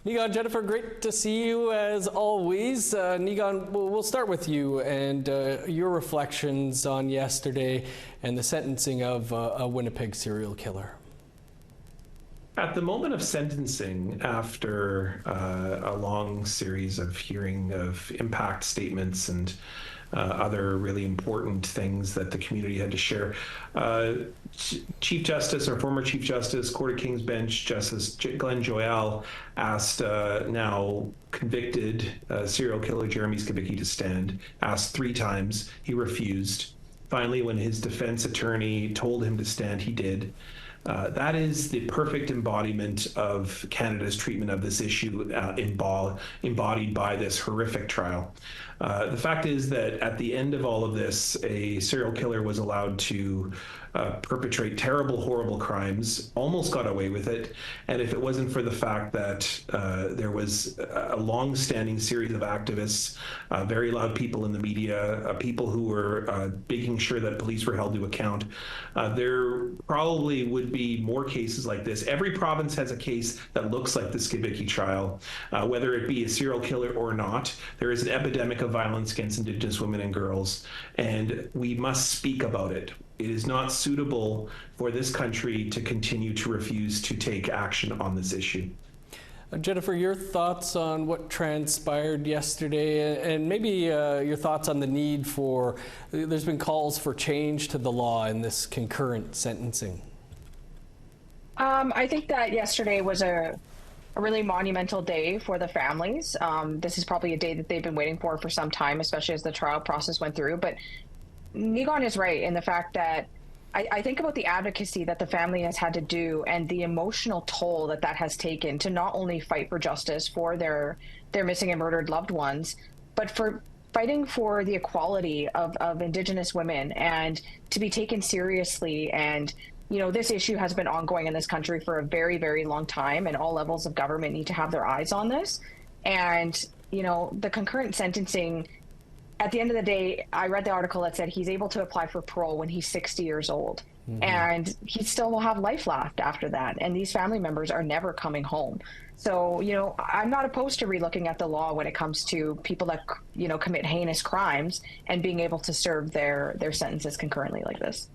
Niigaan, Jennifer, great to see you as always. Niigaan, we'll start with you and your reflections on yesterday and the sentencing of a Winnipeg serial killer. At the moment of sentencing, after a long series of hearing of impact statements and other really important things that the community had to share, Chief Justice, or former Chief Justice, Court of King's Bench Justice Glenn Joyal asked now convicted serial killer Jeremy Skibicki to stand, asked 3 times. He refused. Finally, when his defense attorney told him to stand, he did. That is the perfect embodiment of Canada's treatment of this issue, embodied by this horrific trial. The fact is that at the end of all of this, a serial killer was allowed to perpetrate terrible, horrible crimes, almost got away with it. And if it wasn't for the fact that there was a long-standing series of activists, very loud people in the media, people who were making sure that police were held to account, there probably would be more cases like this. Every province has a case that looks like the Skibicki trial, whether it be a serial killer or not. There is an epidemic of violence against Indigenous women and girls, and we must speak about it. It is not suitable for this country to continue to refuse to take action on this issue. Jennifer, your thoughts on what transpired yesterday, and maybe your thoughts on the need for, there's been calls for change to the law in this concurrent sentencing. I think that yesterday was a really monumental day for the families. This is probably a day that they've been waiting for some time, especially as the trial process went through. But Niigaan is right in the fact that I think about the advocacy that the family has had to do and the emotional toll that that has taken to not only fight for justice for their missing and murdered loved ones, but for fighting for the equality of Indigenous women and to be taken seriously. And, you know, this issue has been ongoing in this country for a very, very long time, and all levels of government need to have their eyes on this. And, you know, the concurrent sentencing, at the end of the day, I read the article that said he's able to apply for parole when he's 60 years old. Mm-hmm. And he still will have life left after that. And these family members are never coming home. So, you know, I'm not opposed to relooking at the law when it comes to people that, you know, commit heinous crimes and being able to serve their sentences concurrently like this.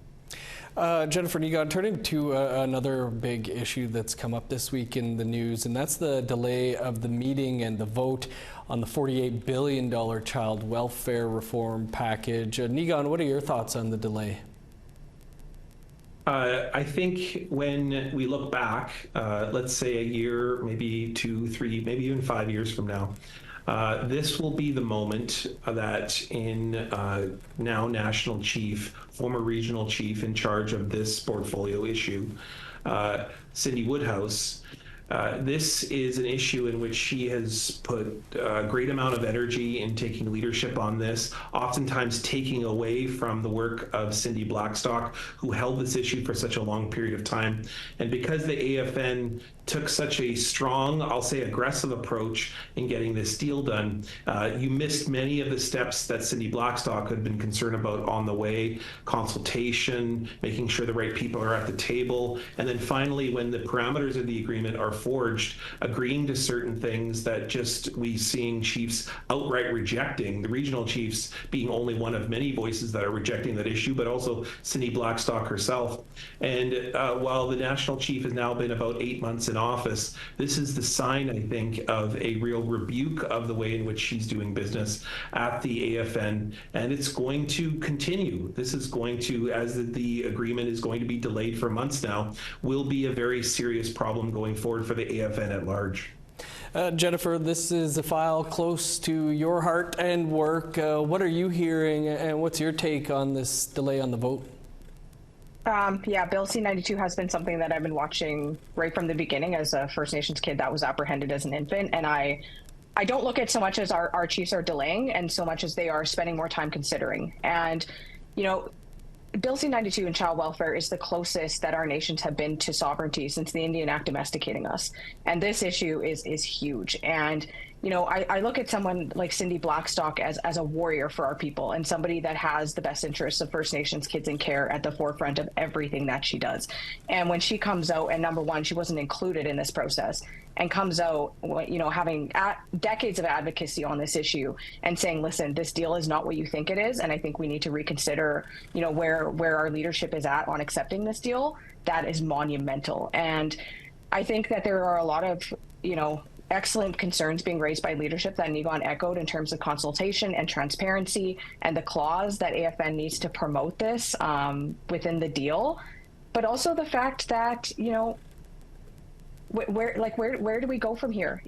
Jennifer, Niigaan, turning to another big issue that's come up this week in the news, and that's the delay of the meeting and the vote on the $48 billion child welfare reform package. Niigaan, what are your thoughts on the delay? I think when we look back, let's say a year, maybe 2, 3, maybe even 5 years from now, this will be the moment that in now national chief, former regional chief in charge of this portfolio issue, Cindy Woodhouse, this is an issue in which she has put a great amount of energy in taking leadership on this, oftentimes taking away from the work of Cindy Blackstock, who held this issue for such a long period of time. And because the AFN took such a strong, I'll say aggressive approach in getting this deal done, you missed many of the steps that Cindy Blackstock had been concerned about on the way: consultation, making sure the right people are at the table, and then finally, when the parameters of the agreement are forged, agreeing to certain things that just we seeing chiefs outright rejecting, the regional chiefs being only one of many voices that are rejecting that issue, but also Cindy Blackstock herself. And while the national chief has now been about 8 months in office, this is the sign, I think, of a real rebuke of the way in which she's doing business at the AFN, and it's going to continue. This is going to, as the agreement is going to be delayed for months now, will be a very serious problem going forward for the AFN at large. Jennifer, this is a file close to your heart and work. What are you hearing, and what's your take on this delay on the vote? Yeah, Bill C-92 has been something that I've been watching right from the beginning as a First Nations kid that was apprehended as an infant. And I don't look at so much as our chiefs are delaying and so much as they are spending more time considering. And, you know, Bill C-92 and child welfare is the closest that our nations have been to sovereignty since the Indian Act domesticating us. And this issue is huge. And, you know, I look at someone like Cindy Blackstock as a warrior for our people and somebody that has the best interests of First Nations kids in care at the forefront of everything that she does. And when she comes out, and number one, she wasn't included in this process. and comes out, having decades of advocacy on this issue and saying, listen, this deal is not what you think it is, and I think we need to reconsider, where our leadership is at on accepting this deal, that is monumental. And I think that there are a lot of, excellent concerns being raised by leadership that Niigaan echoed in terms of consultation and transparency and the clause that AFN needs to promote this within the deal, but also the fact that, where do we go from here?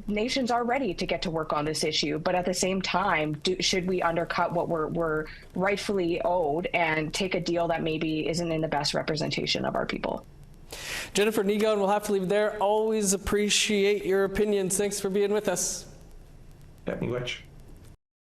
Nations are ready to get to work on this issue, but at the same time, should we undercut what we're rightfully owed and take a deal that maybe isn't in the best representation of our people? Jennifer Niigaan, we'll have to leave it there. Always appreciate your opinions. Thanks for being with us. Yeah, miigwech.